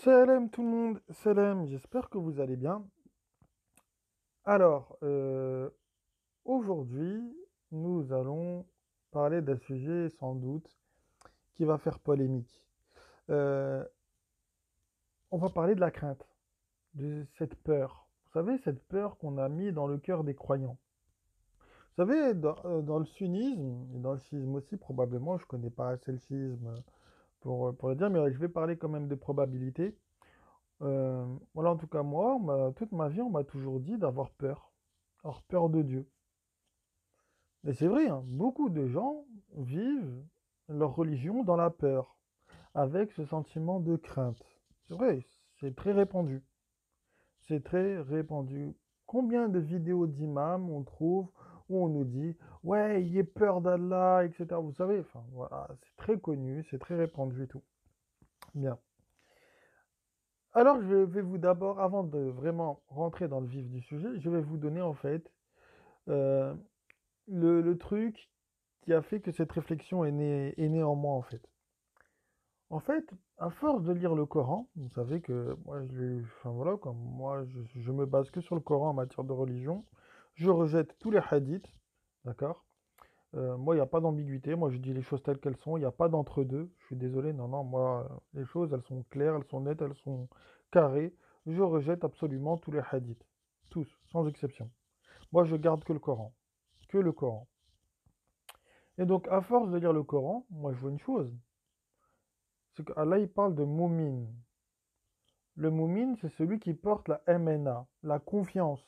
Salam tout le monde, salam, j'espère que vous allez bien. Alors, aujourd'hui, nous allons parler d'un sujet sans doute qui va faire polémique. Euh, on va parler de la crainte, de cette peur. Vous savez, cette peur qu'on a mis dans le cœur des croyants. Vous savez, dans le sunnisme, et dans le schisme aussi probablement, je ne connais pas assez le schisme pour le dire, mais je vais parler quand même de probabilité. Voilà, en tout cas, moi, toute ma vie, on m'a toujours dit d'avoir peur. Avoir peur de Dieu. Et c'est vrai, hein, beaucoup de gens vivent leur religion dans la peur, avec ce sentiment de crainte. C'est vrai, c'est très répandu. C'est très répandu. Combien de vidéos d'imams on trouve où on nous dit, ouais, ayez peur d'Allah, etc. Vous savez, enfin, voilà, c'est très connu, c'est très répandu et tout. Bien. Alors, je vais vous d'abord, avant de vraiment rentrer dans le vif du sujet, je vais vous donner en fait euh, le truc qui a fait que cette réflexion est née en moi en fait. En fait, à force de lire le Coran, vous savez que moi, enfin voilà, comme moi, je me base que sur le Coran en matière de religion. Je rejette tous les hadiths, d'accord? Moi, il n'y a pas d'ambiguïté. Moi, je dis les choses telles qu'elles sont. Il n'y a pas d'entre-deux. Je suis désolé. Non, non, moi, les choses, elles sont claires, elles sont nettes, elles sont carrées. Je rejette absolument tous les hadiths. Tous, sans exception. Moi, je garde que le Coran. Que le Coran. Et donc, à force de lire le Coran, moi, je vois une chose. C'est qu'Allah, il parle de moumin. Le moumin, c'est celui qui porte la MNA, la confiance.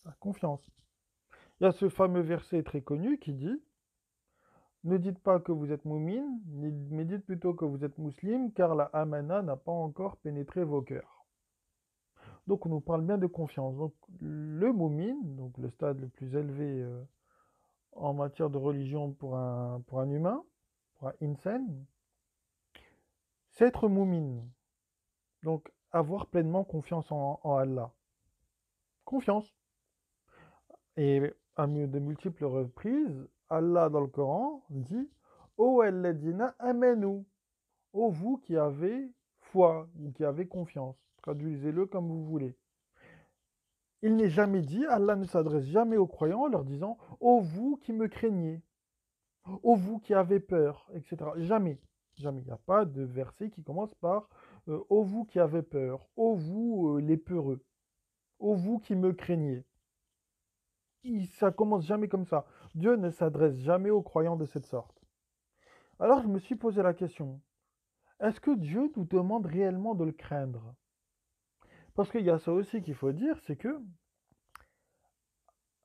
La confiance. Il y a ce fameux verset très connu qui dit ne dites pas que vous êtes moumin, mais dites plutôt que vous êtes musulman, car la amana n'a pas encore pénétré vos cœurs. Donc on nous parle bien de confiance. Donc le moumin, donc le stade le plus élevé en matière de religion pour un humain, pour un insan, c'est être moumin. Donc avoir pleinement confiance en Allah. Confiance. Et à de multiples reprises, Allah dans le Coran dit O alladina amenu, ô vous qui avez foi ou qui avez confiance. Traduisez-le comme vous voulez. Il n'est jamais dit, Allah ne s'adresse jamais aux croyants en leur disant ô vous qui me craignez, ô vous qui avez peur, etc. Jamais. Jamais. Il n'y a pas de verset qui commence par ô vous qui avez peur, ô vous les peureux, ô vous qui me craignez. Ça commence jamais comme ça. Dieu ne s'adresse jamais aux croyants de cette sorte. Alors je me suis posé la question, est-ce que Dieu nous demande réellement de le craindre? Parce qu'il y a ça aussi qu'il faut dire, c'est que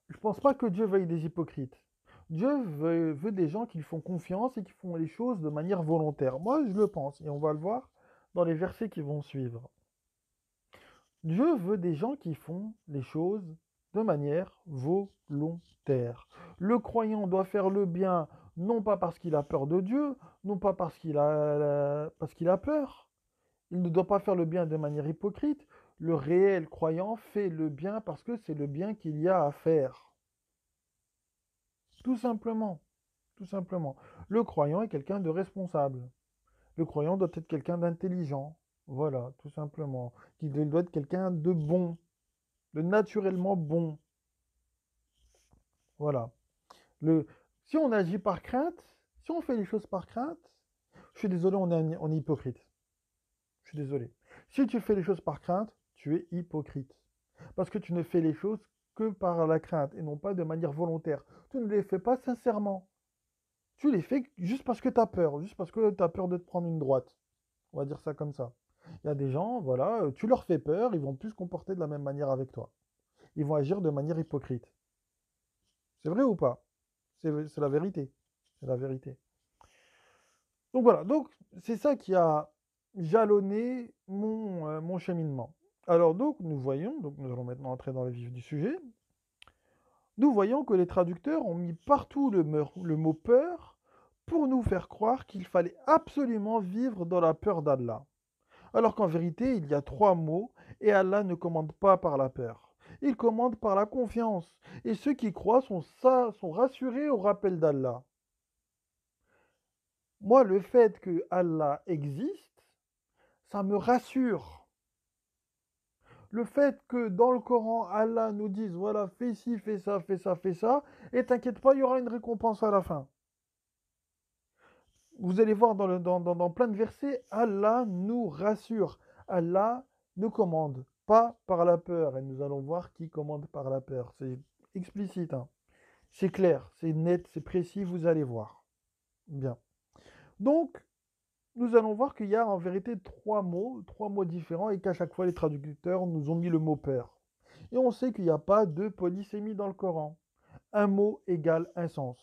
je pense pas que Dieu veuille des hypocrites. Dieu veut des gens qui font confiance et qui font les choses de manière volontaire. Moi, je le pense, et on va le voir dans les versets qui vont suivre. Dieu veut des gens qui font les choses de manière volontaire. Le croyant doit faire le bien, non pas parce qu'il a peur de Dieu, non pas parce qu'il a peur. Il ne doit pas faire le bien de manière hypocrite. Le réel croyant fait le bien parce que c'est le bien qu'il y a à faire. Tout simplement. Tout simplement. Le croyant est quelqu'un de responsable. Le croyant doit être quelqu'un d'intelligent. Voilà, tout simplement. Il doit être quelqu'un de bon, de naturellement bon. Voilà. Si on agit par crainte, si on fait les choses par crainte, je suis désolé, on est hypocrite. Je suis désolé. Si tu fais les choses par crainte, tu es hypocrite. Parce que tu ne fais les choses que par la crainte et non pas de manière volontaire. Tu ne les fais pas sincèrement. Tu les fais juste parce que tu as peur, juste parce que tu as peur de te prendre une droite. On va dire ça comme ça. Il y a des gens, voilà, tu leur fais peur, ils vont plus se comporter de la même manière avec toi. Ils vont agir de manière hypocrite. C'est vrai ou pas? C'est la vérité. C'est la vérité. Donc voilà, donc c'est ça qui a jalonné mon cheminement. Alors donc nous voyons, donc nous allons maintenant entrer dans le vif du sujet, nous voyons que les traducteurs ont mis partout le mot peur pour nous faire croire qu'il fallait absolument vivre dans la peur d'Allah. Alors qu'en vérité, il y a trois mots et Allah ne commande pas par la peur. Il commande par la confiance. Et ceux qui croient sont rassurés au rappel d'Allah. Moi, le fait que Allah existe, ça me rassure. Le fait que dans le Coran, Allah nous dise, voilà, fais ci, fais ça, fais ça, fais ça, et t'inquiète pas, il y aura une récompense à la fin. Vous allez voir dans plein de versets, Allah nous rassure. Allah nous commande, pas par la peur. Et nous allons voir qui commande par la peur. C'est explicite, hein. C'est clair, c'est net, c'est précis, vous allez voir. Bien. Donc, nous allons voir qu'il y a en vérité trois mots différents et qu'à chaque fois les traducteurs nous ont mis le mot peur. Et on sait qu'il n'y a pas de polysémie dans le Coran. Un mot égale un sens.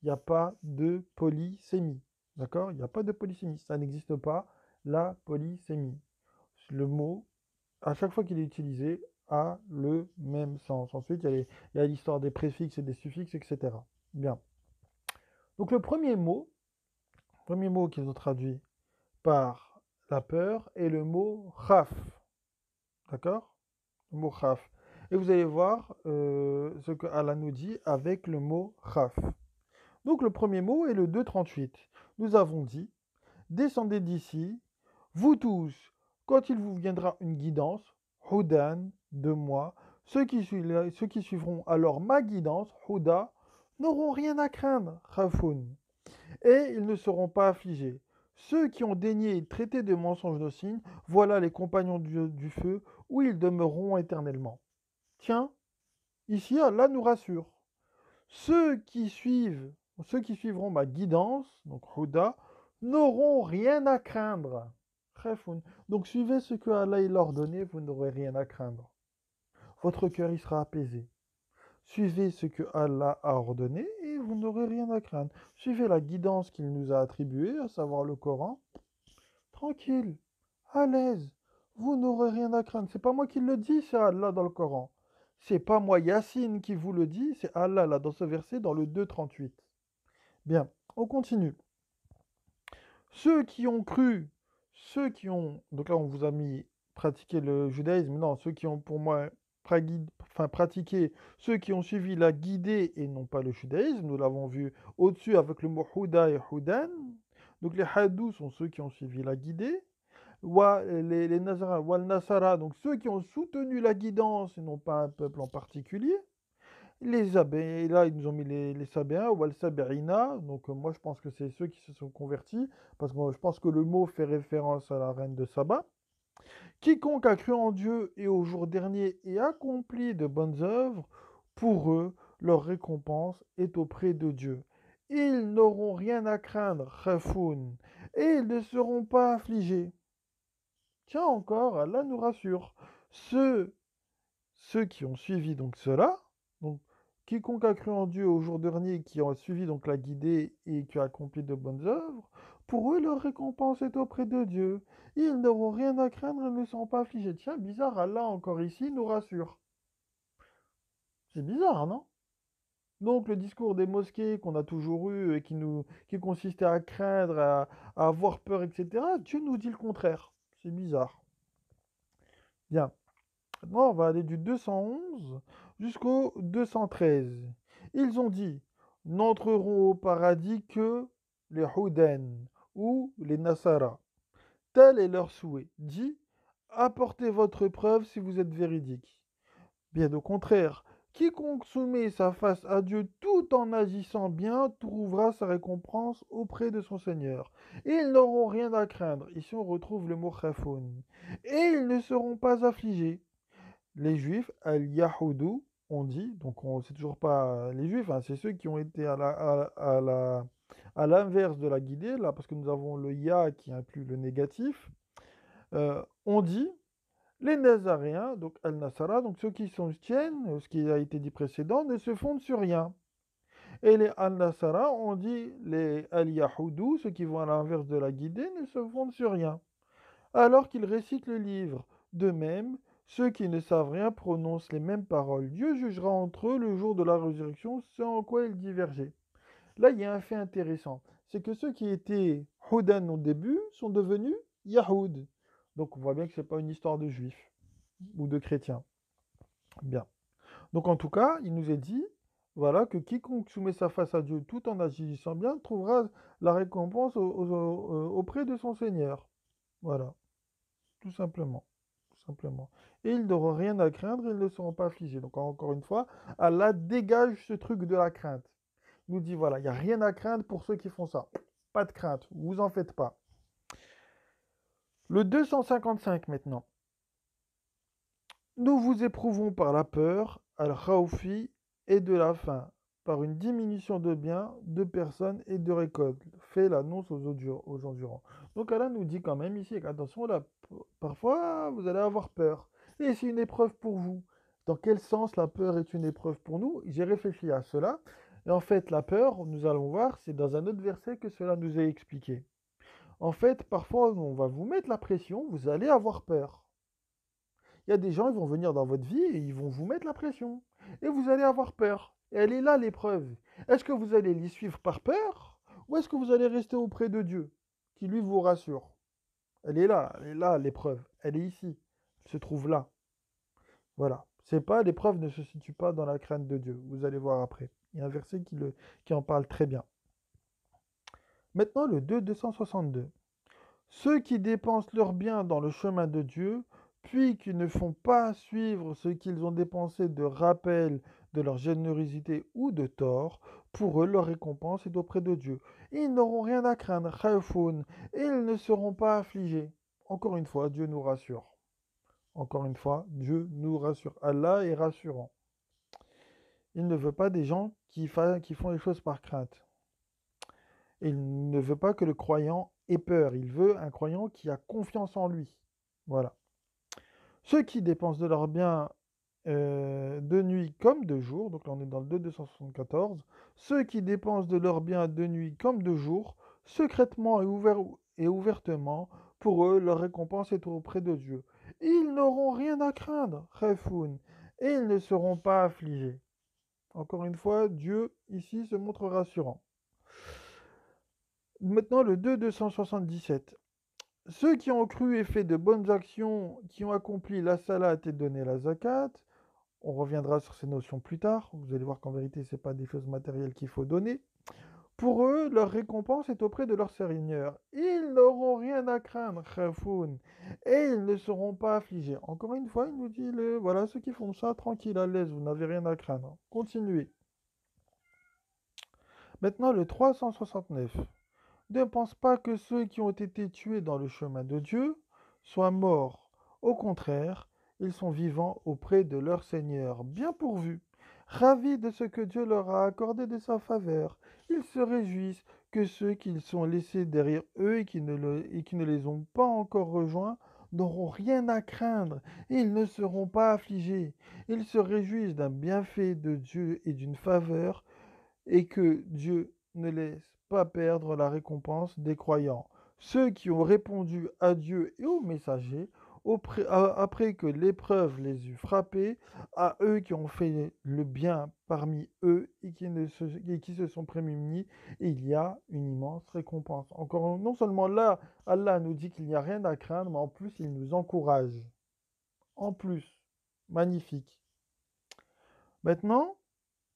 Il n'y a pas de polysémie. D'accord? Il n'y a pas de polysémie. Ça n'existe pas, la polysémie. Le mot, à chaque fois qu'il est utilisé, a le même sens. Ensuite, il y a l'histoire des préfixes et des suffixes, etc. Bien. Donc le premier mot qu'ils ont traduit par la peur est le mot khaf. D'accord? Le mot khaf. Et vous allez voir ce que Allah nous dit avec le mot khaf. Donc le premier mot est le 2,38. Nous avons dit, descendez d'ici, vous tous, quand il vous viendra une guidance, Hudan, de moi, ceux qui suivront alors ma guidance, Huda, n'auront rien à craindre, Khafoun, et ils ne seront pas affligés. Ceux qui ont daigné traiter de mensonges nos signes, voilà les compagnons du feu, où ils demeureront éternellement. Tiens, ici Allah nous rassure. Ceux qui suivront ma guidance, donc Huda, n'auront rien à craindre. Khafoun. Donc suivez ce que Allah il a ordonné, vous n'aurez rien à craindre. Votre cœur y sera apaisé. Suivez ce que Allah a ordonné et vous n'aurez rien à craindre. Suivez la guidance qu'il nous a attribuée, à savoir le Coran. Tranquille, à l'aise, vous n'aurez rien à craindre. C'est pas moi qui le dis, c'est Allah dans le Coran. C'est pas moi, Yassine, qui vous le dit, c'est Allah là dans ce verset, dans le 2,38. Bien, on continue. Ceux qui ont cru, donc là on vous a mis pratiquer le judaïsme, non, ceux qui ont pour moi pratiqué, ceux qui ont suivi la guidée et non pas le judaïsme, nous l'avons vu au-dessus avec le mot Huda et Hudan. Donc les Hadous sont ceux qui ont suivi la guidée. Les Nazara, Wal Nasara, donc ceux qui ont soutenu la guidance et non pas un peuple en particulier. Les Sabéens, là ils nous ont mis les Sabéens, Wal Sabéina, donc moi je pense que c'est ceux qui se sont convertis, parce que je pense que le mot fait référence à la reine de Saba. Quiconque a cru en Dieu et au jour dernier et accompli de bonnes œuvres, pour eux, leur récompense est auprès de Dieu. Ils n'auront rien à craindre, Khafoun, et ils ne seront pas affligés. Tiens encore, Allah nous rassure. Ceux qui ont suivi donc cela, donc quiconque a cru en Dieu au jour dernier, qui ont suivi donc la guidée et qui a accompli de bonnes œuvres, pour eux leur récompense est auprès de Dieu. Ils n'auront rien à craindre et ne seront pas affligés. Tiens, bizarre, Allah encore ici nous rassure. C'est bizarre, non? Donc le discours des mosquées qu'on a toujours eu et qui consistait à craindre, à avoir peur, etc., Dieu nous dit le contraire. C'est bizarre. Bien. Maintenant, on va aller du 211 jusqu'au 213. Ils ont dit, n'entreront au paradis que les Houdan ou les Nasara. Tel est leur souhait. Dit, apportez votre preuve si vous êtes véridique. Bien au contraire, quiconque soumet sa face à Dieu tout en agissant bien trouvera sa récompense auprès de son Seigneur. Et ils n'auront rien à craindre. Ici on retrouve le mot khafoun. Et ils ne seront pas affligés. Les Juifs, al-Yahoudou, on dit, donc c'est toujours pas les Juifs, hein, c'est ceux qui ont été à l'inverse de la guidée, là, parce que nous avons le Ya qui inclut le négatif. On dit, les Nazaréens, donc al-Nasara, donc ceux qui soutiennent ce qui a été dit précédent, ne se fondent sur rien. Et les al-Nasara, on dit, les al-Yahoudou, ceux qui vont à l'inverse de la guidée, ne se fondent sur rien. Alors qu'ils récitent le livre. De même, ceux qui ne savent rien prononcent les mêmes paroles. Dieu jugera entre eux le jour de la résurrection ce en quoi ils divergeaient. Là, il y a un fait intéressant. C'est que ceux qui étaient Houdan au début sont devenus Yahoud. Donc on voit bien que ce n'est pas une histoire de juifs ou de chrétiens. Bien. Donc en tout cas, il nous est dit, voilà, que quiconque soumet sa face à Dieu tout en agissant bien trouvera la récompense auprès de son Seigneur. Voilà. tout simplement. Tout simplement. Et ils n'auront rien à craindre, ils ne seront pas affligés. Donc encore une fois, Allah dégage ce truc de la crainte. Il nous dit, voilà, il n'y a rien à craindre pour ceux qui font ça. Pas de crainte, vous en faites pas. Le 255 maintenant. Nous vous éprouvons par la peur, al-khawfi, et de la faim, par une diminution de biens, de personnes et de récoltes. Fait l'annonce aux endurants. Donc Allah nous dit quand même ici, attention, là, parfois vous allez avoir peur. Et c'est une épreuve pour vous. Dans quel sens la peur est une épreuve pour nous? J'ai réfléchi à cela. Et en fait, la peur, nous allons voir, c'est dans un autre verset que cela nous est expliqué. En fait, parfois, on va vous mettre la pression, vous allez avoir peur. Il y a des gens, ils vont venir dans votre vie et ils vont vous mettre la pression. Et vous allez avoir peur. Et elle est là, l'épreuve. Est-ce que vous allez les suivre par peur ou est-ce que vous allez rester auprès de Dieu, qui lui vous rassure? Elle est là, l'épreuve. Elle est ici. Elle se trouve là. Voilà. C'est pas, l'épreuve ne se situe pas dans la crainte de Dieu. Vous allez voir après. Il y a un verset qui en parle très bien. Maintenant, le 262. Ceux qui dépensent leurs biens dans le chemin de Dieu, puis qui ne font pas suivre ce qu'ils ont dépensé de rappel de leur générosité ou de tort, pour eux leur récompense est auprès de Dieu. Ils n'auront rien à craindre, khawfoun, et ils ne seront pas affligés. Encore une fois, Dieu nous rassure. Encore une fois, Dieu nous rassure. Allah est rassurant. Il ne veut pas des gens qui font les choses par crainte. Il ne veut pas que le croyant ait peur. Il veut un croyant qui a confiance en lui. Voilà. Ceux qui dépensent de leurs biens de nuit comme de jour, donc là on est dans le 274, ceux qui dépensent de leurs biens de nuit comme de jour, secrètement et ouvertement, pour eux, leur récompense est auprès de Dieu. Ils n'auront rien à craindre, Khafoun, et ils ne seront pas affligés. Encore une fois, Dieu ici se montre rassurant. Maintenant, le 277. Ceux qui ont cru et fait de bonnes actions, qui ont accompli la salat et donné la zakat, on reviendra sur ces notions plus tard. Vous allez voir qu'en vérité, ce n'est pas des choses matérielles qu'il faut donner. Pour eux, leur récompense est auprès de leur Seigneur. Ils n'auront rien à craindre, khafoun, et ils ne seront pas affligés. Encore une fois, il nous dit, voilà, ceux qui font ça, tranquille, à l'aise, vous n'avez rien à craindre. Continuez. Maintenant, le 369. Ne pense pas que ceux qui ont été tués dans le chemin de Dieu soient morts. Au contraire, ils sont vivants auprès de leur Seigneur, bien pourvus, ravis de ce que Dieu leur a accordé de sa faveur. Ils se réjouissent que ceux qu'ils sont laissés derrière eux et qui ne les ont pas encore rejoints n'auront rien à craindre, et ils ne seront pas affligés. Ils se réjouissent d'un bienfait de Dieu et d'une faveur, et que Dieu ne laisse pas perdre la récompense des croyants. Ceux qui ont répondu à Dieu et aux messagers, après que l'épreuve les eut frappés, à eux qui ont fait le bien parmi eux et qui se sont prémunis, il y a une immense récompense. Encore, non seulement là, Allah nous dit qu'il n'y a rien à craindre, mais en plus, il nous encourage. En plus, magnifique. Maintenant,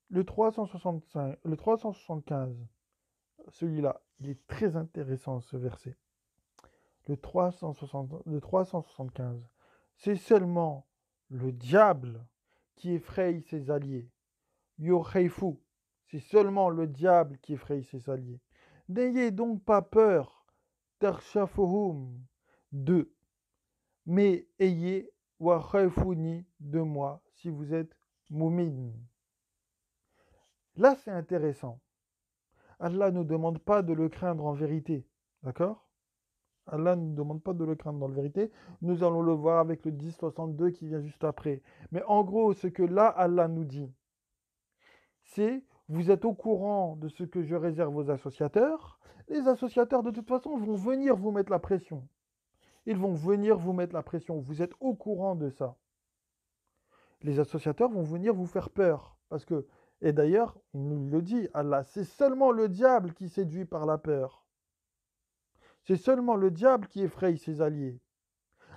le 365, le 375, celui-là, il est très intéressant ce verset. Le 375, c'est seulement le diable qui effraie ses alliés. Yocheifu, c'est seulement le diable qui effraie ses alliés. N'ayez donc pas peur, Tarshafohum, d'eux, mais ayez Wachaifuni de moi si vous êtes Moumin. Là, c'est intéressant. Allah ne nous demande pas de le craindre en vérité. D'accord? Allah ne nous demande pas de le craindre dans la vérité. Nous allons le voir avec le 1062 qui vient juste après. Mais en gros, ce que là, Allah nous dit, c'est vous êtes au courant de ce que je réserve aux associateurs. Les associateurs, de toute façon, vont venir vous mettre la pression. Ils vont venir vous mettre la pression. Vous êtes au courant de ça. Les associateurs vont venir vous faire peur. Parce que, et d'ailleurs, il nous le dit, Allah, c'est seulement le diable qui séduit par la peur. C'est seulement le diable qui effraie ses alliés.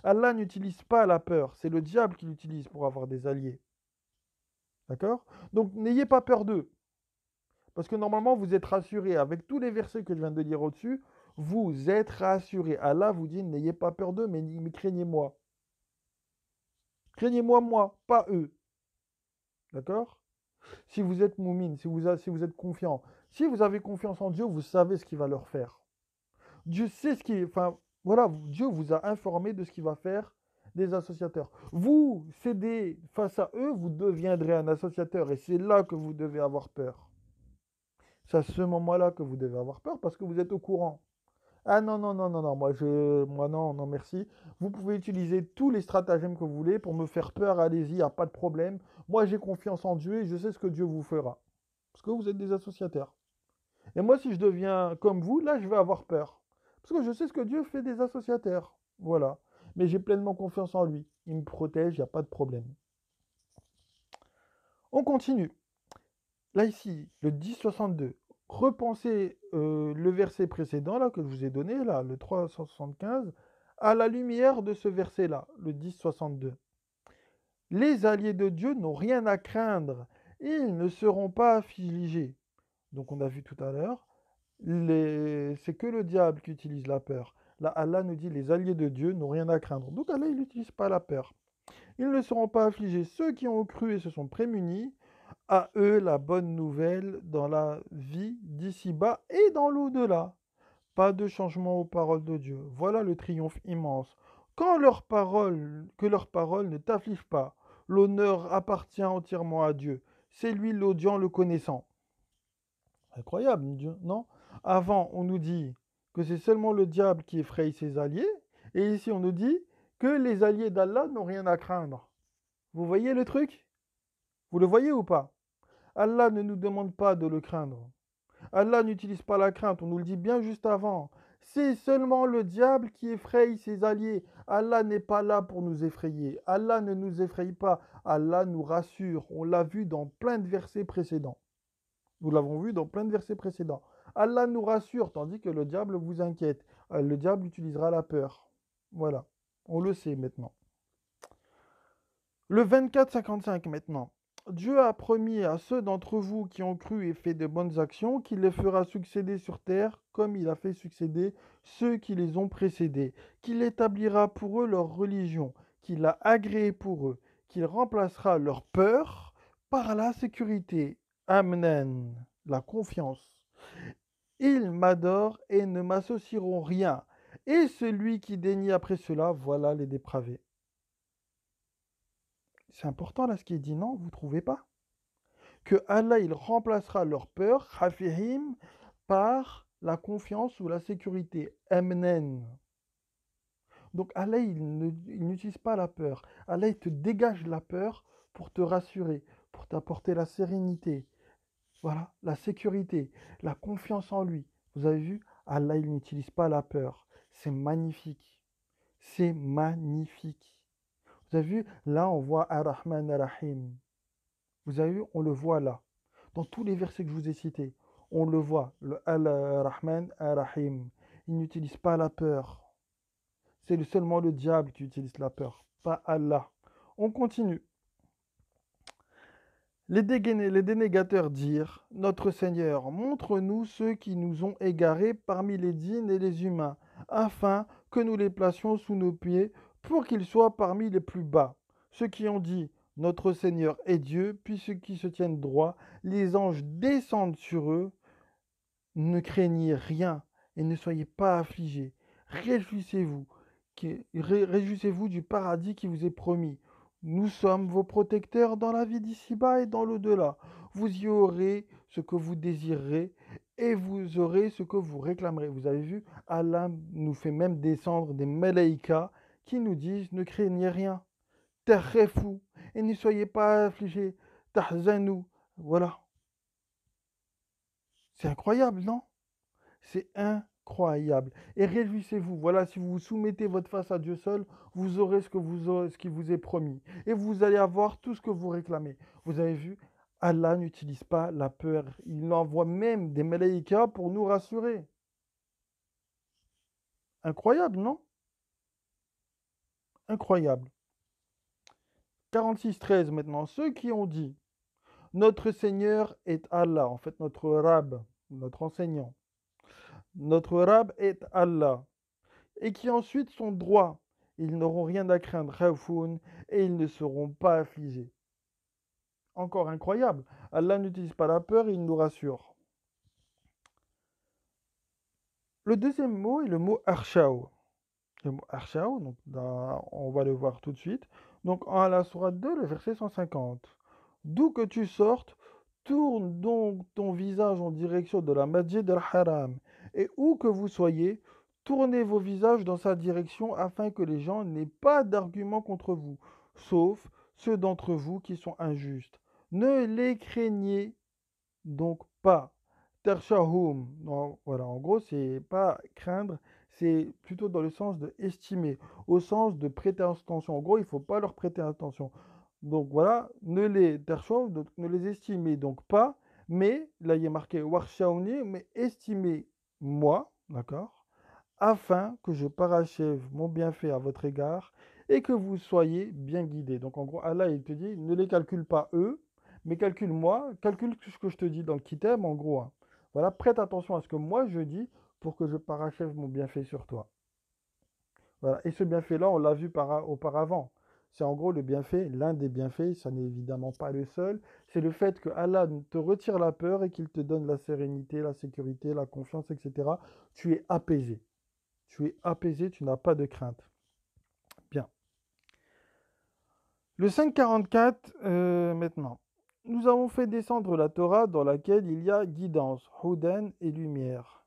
Allah n'utilise pas la peur, c'est le diable qui l'utilise pour avoir des alliés. D'accord? Donc n'ayez pas peur d'eux. Parce que normalement, vous êtes rassurés avec tous les versets que je viens de lire au-dessus. vous êtes rassurés. Allah vous dit, n'ayez pas peur d'eux, mais craignez-moi. Craignez-moi, moi, pas eux. D'accord? Si vous êtes moumine, si vous êtes confiant, si vous avez confiance en Dieu, vous savez ce qu'il va leur faire. Dieu sait ce qui, enfin, voilà, Dieu vous a informé de ce qu'il va faire des associateurs. Vous cédez face à eux, vous deviendrez un associateur et c'est là que vous devez avoir peur. C'est à ce moment-là que vous devez avoir peur parce que vous êtes au courant. Ah non, non, non, non, non, moi non, non, merci. Vous pouvez utiliser tous les stratagèmes que vous voulez pour me faire peur, allez-y, il n'y a pas de problème. Moi j'ai confiance en Dieu et je sais ce que Dieu vous fera. Parce que vous êtes des associateurs. Et moi, si je deviens comme vous, là, je vais avoir peur. Parce que je sais ce que Dieu fait des associateurs. Voilà. Mais j'ai pleinement confiance en lui. Il me protège, il n'y a pas de problème. On continue. Là, ici, le 10,62. Repensez le verset précédent, là, que je vous ai donné, là, le 375, à la lumière de ce verset-là, le 10,62. Les alliés de Dieu n'ont rien à craindre. Ils ne seront pas affligés. Donc, on a vu tout à l'heure. C'est que le diable qui utilise la peur. Là, Allah nous dit les alliés de Dieu n'ont rien à craindre. Donc Allah, il n'utilise pas la peur. Ils ne seront pas affligés. Ceux qui ont cru et se sont prémunis, à eux la bonne nouvelle dans la vie d'ici-bas et dans l'au-delà. Pas de changement aux paroles de Dieu. Voilà le triomphe immense. Que leurs paroles ne t'affligent pas. L'honneur appartient entièrement à Dieu. C'est lui l'audient, le connaissant. Incroyable, Dieu, non? Avant, on nous dit que c'est seulement le diable qui effraie ses alliés, et ici, on nous dit que les alliés d'Allah n'ont rien à craindre. Vous voyez le truc? Vous le voyez ou pas? Allah ne nous demande pas de le craindre. Allah n'utilise pas la crainte, on nous le dit bien juste avant. C'est seulement le diable qui effraie ses alliés. Allah n'est pas là pour nous effrayer. Allah ne nous effraie pas. Allah nous rassure. On l'a vu dans plein de versets précédents. Nous l'avons vu dans plein de versets précédents. Allah nous rassure, tandis que le diable vous inquiète. Le diable utilisera la peur. Voilà, on le sait maintenant. Le 24-55 maintenant. Dieu a promis à ceux d'entre vous qui ont cru et fait de bonnes actions qu'il les fera succéder sur terre comme il a fait succéder ceux qui les ont précédés, qu'il établira pour eux leur religion, qu'il a agréé pour eux, qu'il remplacera leur peur par la sécurité. Amen, la confiance. Ils m'adorent et ne m'associeront rien. Et celui qui dénie après cela, voilà les dépravés. C'est important là ce qui est dit, non? Vous ne trouvez pas? Que Allah, il remplacera leur peur, khafihim, par la confiance ou la sécurité. Amnen. Donc Allah, il n'utilise pas la peur. Allah, il te dégage la peur pour te rassurer, pour t'apporter la sérénité. Voilà, la sécurité, la confiance en lui. Vous avez vu, Allah, il n'utilise pas la peur. C'est magnifique. C'est magnifique. Vous avez vu, là, on voit Ar-Rahman Ar-Rahim. Vous avez vu, on le voit là. Dans tous les versets que je vous ai cités, on le voit, le Al-Rahman Ar-Rahim. Il n'utilise pas la peur. C'est seulement le diable qui utilise la peur, pas Allah. On continue. Les dénégateurs dirent, Notre Seigneur, montre-nous ceux qui nous ont égarés parmi les djinns et les humains, afin que nous les placions sous nos pieds, pour qu'ils soient parmi les plus bas. Ceux qui ont dit, Notre Seigneur est Dieu, puis ceux qui se tiennent droit, les anges descendent sur eux. Ne craignez rien et ne soyez pas affligés. Réjouissez-vous, réjouissez-vous du paradis qui vous est promis. Nous sommes vos protecteurs dans la vie d'ici-bas et dans l'au-delà. Vous y aurez ce que vous désirerez et vous aurez ce que vous réclamerez. Vous avez vu, Allah nous fait même descendre des malaïkas qui nous disent ne craignez rien. Tahrefu et ne soyez pas affligés. Tahzanu. Voilà. C'est incroyable, non? C'est incroyable. Et réjouissez-vous. Voilà, si vous soumettez votre face à Dieu seul, vous aurez ce qui vous est promis. Et vous allez avoir tout ce que vous réclamez. Vous avez vu, Allah n'utilise pas la peur. Il envoie même des malaïkas pour nous rassurer. Incroyable, non? Incroyable. 46-13 maintenant. Ceux qui ont dit, Notre Seigneur est Allah, en fait notre Rab, notre enseignant. Notre Rab est Allah. Et qui ensuite sont droits. Ils n'auront rien à craindre, khawfoun, et ils ne seront pas affligés. Encore incroyable. Allah n'utilise pas la peur, il nous rassure. Le deuxième mot est le mot arshao. Le mot arshao, donc on va le voir tout de suite. Donc en la sourate 2, le verset 150. D'où que tu sortes, tourne donc ton visage en direction de la Masjid al-Haram. Et où que vous soyez, tournez vos visages dans sa direction afin que les gens n'aient pas d'arguments contre vous, sauf ceux d'entre vous qui sont injustes. Ne les craignez donc pas. Tershahum, non, voilà, en gros, c'est pas craindre, c'est plutôt dans le sens de estimer, au sens de prêter attention. En gros, il faut pas leur prêter attention. Donc voilà, ne les tershahum, donc ne les estimez donc pas, mais là il y a marqué warshauni, mais estimez moi, d'accord, afin que je parachève mon bienfait à votre égard et que vous soyez bien guidés. Donc en gros, Allah, il te dit, ne les calcule pas eux, mais calcule moi, calcule ce que je te dis dans le kitab, en gros, hein. Voilà, prête attention à ce que moi je dis pour que je parachève mon bienfait sur toi. Voilà. Et ce bienfait-là, on l'a vu auparavant. C'est en gros le bienfait, l'un des bienfaits, ça n'est évidemment pas le seul, c'est le fait que Allah te retire la peur et qu'il te donne la sérénité, la sécurité, la confiance, etc. Tu es apaisé. Tu es apaisé, tu n'as pas de crainte. Bien. Le 544, maintenant. Nous avons fait descendre la Torah dans laquelle il y a guidance, Hudan et lumière.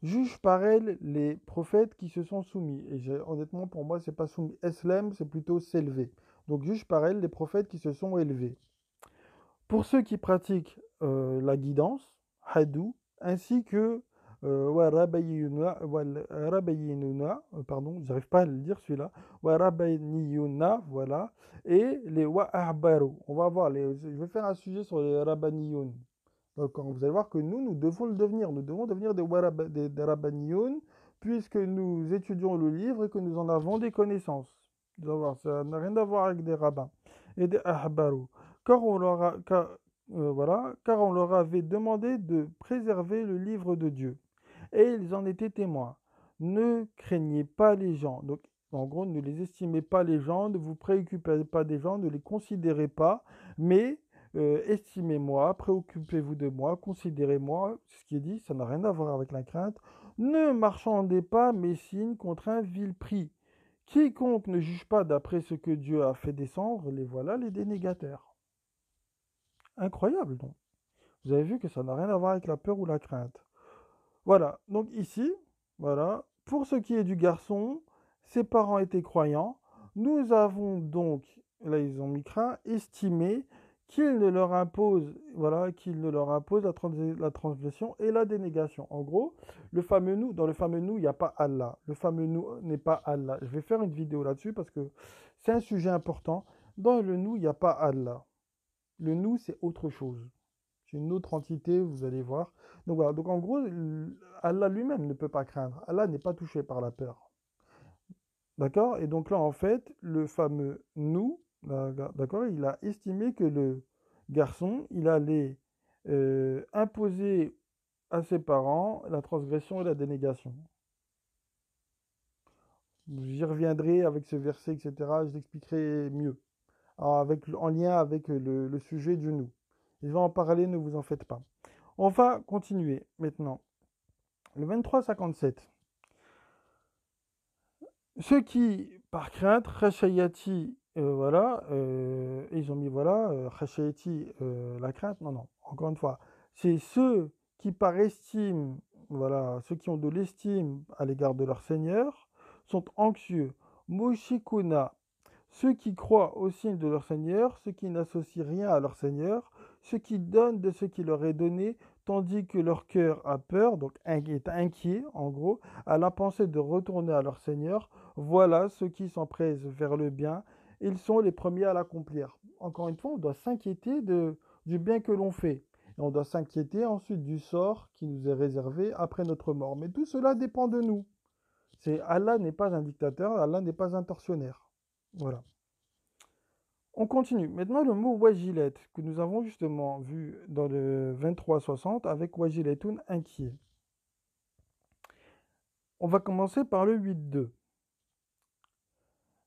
Juge par elle les prophètes qui se sont soumis. Et honnêtement, pour moi, c'est pas soumis. Eslam, c'est plutôt s'élever. Donc, juge par elle les prophètes qui se sont élevés. Pour ceux qui pratiquent la guidance, Hadou, ainsi que Warabayinuna, pardon, j'arrive pas à le dire celui-là, Warabayinuna, voilà, et les Wa'ahbaru. On va voir, je vais faire un sujet sur les Rabbaniyun. Donc, vous allez voir que nous devons le devenir. Nous devons devenir des Rabbaniyun, puisque nous étudions le livre et que nous en avons des connaissances. Vous allez voir, ça n'a rien à voir avec des rabbins et des ahbaru. Car on leur avait demandé de préserver le livre de Dieu. Et ils en étaient témoins. Ne craignez pas les gens. Donc, en gros, ne les estimez pas les gens, ne vous préoccupez pas des gens, ne les considérez pas, mais estimez-moi, préoccupez-vous de moi, considérez-moi. Ce qui est dit, ça n'a rien à voir avec la crainte. Ne marchandez pas mes signes contre un vil prix. Quiconque ne juge pas d'après ce que Dieu a fait descendre, les voilà les dénégateurs. Incroyable, donc. Vous avez vu que ça n'a rien à voir avec la peur ou la crainte. Voilà, donc ici, voilà, pour ce qui est du garçon, ses parents étaient croyants. Nous avons donc, là ils ont mis craint, estimé qu'il ne leur impose, voilà, qu'il ne leur impose la transgression et la dénégation. En gros, le fameux nous, dans le fameux nous, il n'y a pas Allah. Le fameux nous n'est pas Allah. Je vais faire une vidéo là-dessus parce que c'est un sujet important. Dans le nous, il n'y a pas Allah. Le nous, c'est autre chose. C'est une autre entité, vous allez voir. Donc voilà, donc en gros, Allah lui-même ne peut pas craindre. Allah n'est pas touché par la peur. D'accord? Et donc là, en fait, le fameux nous, d'accord, il a estimé que le garçon, il allait imposer à ses parents la transgression et la dénégation. J'y reviendrai avec ce verset, etc. Je l'expliquerai mieux. Alors, en lien avec le sujet du nous. Je vais en parler, ne vous en faites pas. On va continuer maintenant. Le 23-57. Ceux qui, par crainte, khashayati, voilà, ils ont mis voilà, khashayati, la crainte, non, non, encore une fois, c'est ceux qui, par estime, voilà, ceux qui ont de l'estime à l'égard de leur Seigneur, sont anxieux. Moshikuna, ceux qui croient au signe de leur Seigneur, ceux qui n'associent rien à leur Seigneur, ceux qui donnent de ce qui leur est donné, tandis que leur cœur a peur, donc est inquiet, en gros, à la pensée de retourner à leur Seigneur, voilà ceux qui s'empressent vers le bien, ils sont les premiers à l'accomplir. Encore une fois, on doit s'inquiéter du bien que l'on fait. Et on doit s'inquiéter ensuite du sort qui nous est réservé après notre mort. Mais tout cela dépend de nous. Allah n'est pas un dictateur, Allah n'est pas un tortionnaire. Voilà. On continue. Maintenant, le mot wajilet, que nous avons justement vu dans le 23-60 avec wajiletun inquiet. On va commencer par le 8.2.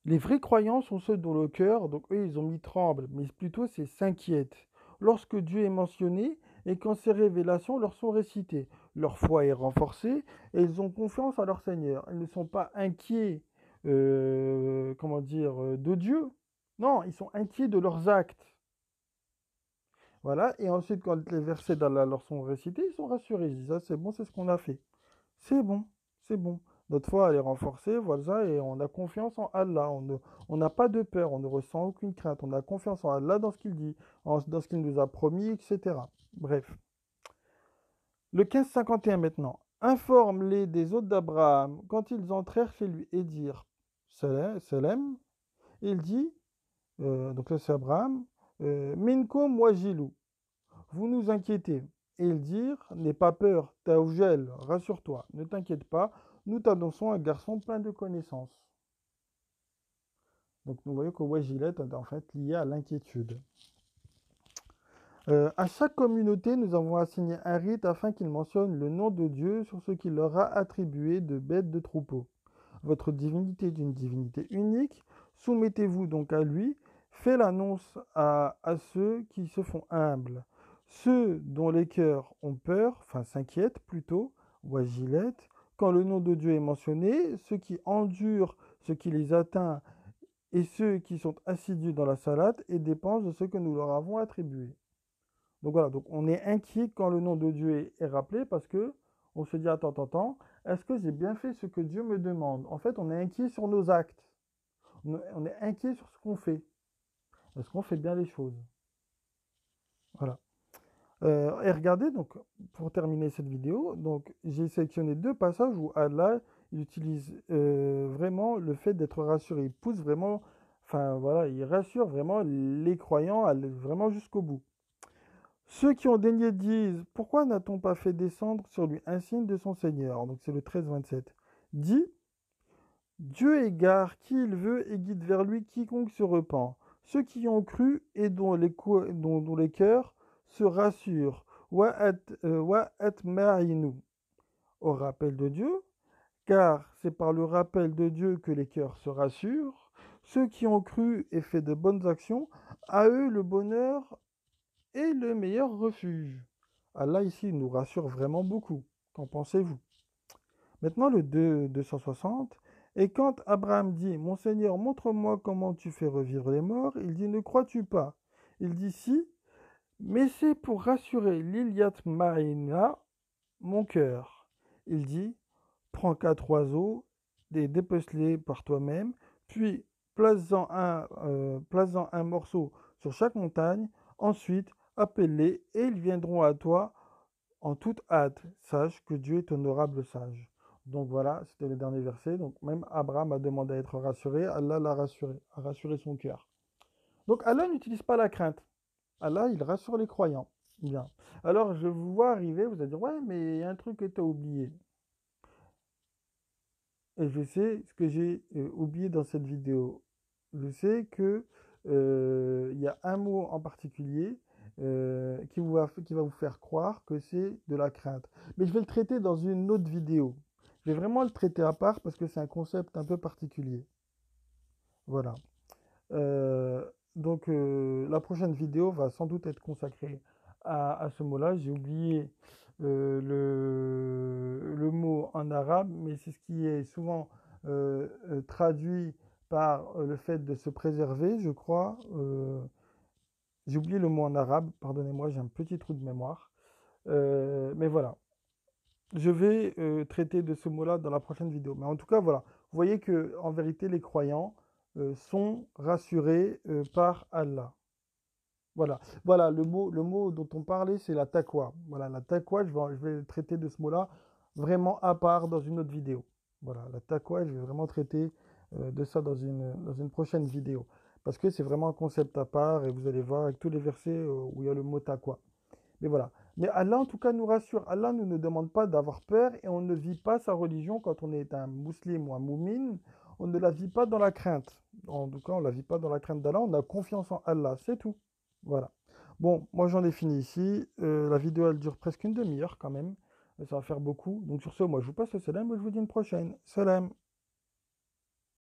Les vrais croyants sont ceux dont le cœur, donc eux, ils ont mis tremble, mais plutôt c'est s'inquiète. Lorsque Dieu est mentionné et quand ces révélations leur sont récitées, leur foi est renforcée et ils ont confiance en leur Seigneur. Ils ne sont pas inquiets, comment dire, de Dieu. Non, ils sont inquiets de leurs actes. Voilà, et ensuite, quand les versets d'Allah leur sont récités, ils sont rassurés. Ils disent, ah, c'est bon, c'est ce qu'on a fait. C'est bon, c'est bon. Notre foi, elle est renforcée, voilà, et on a confiance en Allah. On n'a pas de peur, on ne ressent aucune crainte. On a confiance en Allah dans ce qu'il dit, dans ce qu'il nous a promis, etc. Bref. Le 1551 maintenant. Informe-les des hôtes d'Abraham quand ils entrèrent chez lui et dirent Salem. Il dit, donc là c'est Abraham, Minkum wajilou. Vous nous inquiétez. Et ils dirent, n'aie pas peur, Taougel, rassure-toi, ne t'inquiète pas, nous t'annonçons un garçon plein de connaissances. Donc nous voyons que Wajilet est en fait lié à l'inquiétude. À chaque communauté, nous avons assigné un rite afin qu'il mentionne le nom de Dieu sur ce qu'il leur a attribué de bêtes de troupeau. Votre divinité est une divinité unique, soumettez-vous donc à lui, faites l'annonce à ceux qui se font humbles. Ceux dont les cœurs ont peur, enfin s'inquiètent plutôt, wajilette, quand le nom de Dieu est mentionné, ceux qui endurent ce qui les atteint et ceux qui sont assidus dans la salade et dépensent de ce que nous leur avons attribué. Donc voilà, donc on est inquiet quand le nom de Dieu est rappelé parce que on se dit attends, est-ce que j'ai bien fait ce que Dieu me demande? En fait, on est inquiet sur nos actes. On est inquiet sur ce qu'on fait. Est-ce qu'on fait bien les choses? Voilà. Et regardez, donc, pour terminer cette vidéo, donc j'ai sélectionné deux passages où Allah il utilise vraiment le fait d'être rassuré. Il pousse vraiment, enfin voilà, il rassure vraiment les croyants à aller vraiment jusqu'au bout. Ceux qui ont daigné disent, pourquoi n'a-t-on pas fait descendre sur lui un signe de son Seigneur? Donc c'est le 13-27. Dit, Dieu égare qui il veut et guide vers lui quiconque se repent. Ceux qui ont cru et dont les cœurs se rassurent. Wa atma'inu. Au rappel de Dieu, car c'est par le rappel de Dieu que les cœurs se rassurent. Ceux qui ont cru et fait de bonnes actions, à eux le bonheur est le meilleur refuge. Allah ici nous rassure vraiment beaucoup. Qu'en pensez-vous? Maintenant le 260. Et quand Abraham dit, Mon Seigneur, montre-moi comment tu fais revivre les morts, il dit, ne crois-tu pas? Il dit, si, mais c'est pour rassurer l'Iliat Maïna, mon cœur. Il dit, prends 4 oiseaux, dépece-les par toi-même, puis place-en un morceau sur chaque montagne, ensuite appelle-les et ils viendront à toi en toute hâte. Sache que Dieu est honorable sage. Donc voilà, c'était le dernier verset. Donc même Abraham a demandé à être rassuré, Allah l'a rassuré, a rassuré son cœur. Donc Allah n'utilise pas la crainte. Allah, il rassure les croyants. Bien. Alors je vous vois arriver, vous allez dire, ouais, mais il y a un truc que tu as oublié. Et je sais ce que j'ai oublié dans cette vidéo. Je sais que il y a un mot en particulier qui va vous faire croire que c'est de la crainte. Mais je vais le traiter dans une autre vidéo. Je vais vraiment le traiter à part parce que c'est un concept un peu particulier. Voilà. Donc la prochaine vidéo va sans doute être consacrée à ce mot-là. J'ai oublié le mot en arabe, mais c'est ce qui est souvent traduit par le fait de se préserver, je crois. J'ai oublié le mot en arabe, pardonnez-moi, j'ai un petit trou de mémoire. Mais voilà, je vais traiter de ce mot-là dans la prochaine vidéo. Mais en tout cas, voilà, vous voyez que en vérité, les croyants sont rassurés par Allah. Voilà, voilà le mot dont on parlait, c'est la taqwa. Voilà, la taqwa, je vais traiter de ce mot-là vraiment à part dans une autre vidéo. Voilà, la taqwa, je vais vraiment traiter de ça dans une prochaine vidéo. Parce que c'est vraiment un concept à part et vous allez voir avec tous les versets où il y a le mot taqwa. Mais voilà. Mais Allah, en tout cas, nous rassure. Allah ne nous demande pas d'avoir peur et on ne vit pas sa religion quand on est un musulman ou un moumine. On ne la vit pas dans la crainte. En tout cas, on ne la vit pas dans la crainte d'Allah. On a confiance en Allah. C'est tout. Voilà. Bon, moi j'en ai fini ici. La vidéo, elle dure presque une demi-heure quand même. Ça va faire beaucoup. Donc sur ce, moi je vous passe le salam et je vous dis une prochaine. Salam.